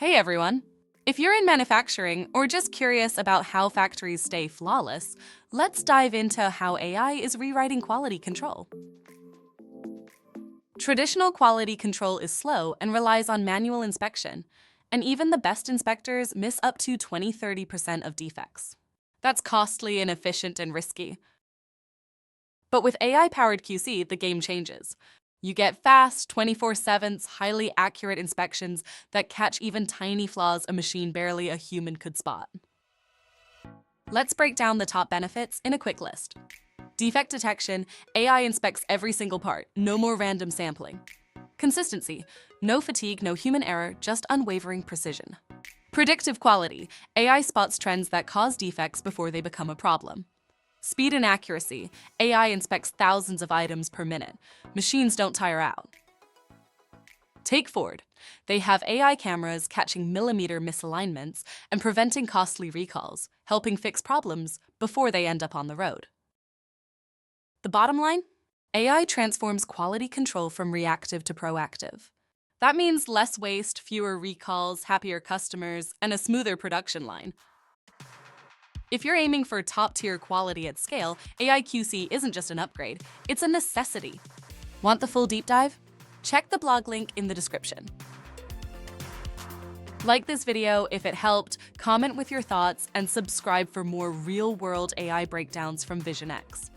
Hey everyone! If you're in manufacturing or just curious about how factories stay flawless, let's dive into how AI is rewriting quality control. Traditional quality control is slow and relies on manual inspection, and even the best inspectors miss up to 20–30% of defects. That's costly, inefficient, and risky. But with AI-powered QC, the game changes. You get fast, 24/7, highly accurate inspections that catch even tiny flaws a machine barely a human could spot. Let's break down the top benefits in a quick list. Defect detection, AI inspects every single part, no more random sampling. Consistency, no fatigue, no human error, just unwavering precision. Predictive quality, AI spots trends that cause defects before they become a problem. Speed and accuracy, AI inspects thousands of items per minute. Machines don't tire out. Take Ford. They have AI cameras catching millimeter misalignments and preventing costly recalls, helping fix problems before they end up on the road. The bottom line? AI transforms quality control from reactive to proactive. That means less waste, fewer recalls, happier customers, and a smoother production line. If you're aiming for top-tier quality at scale, AI QC isn't just an upgrade, it's a necessity. Want the full deep dive? Check the blog link in the description. Like this video if it helped, comment with your thoughts, and subscribe for more real-world AI breakdowns from VisionX.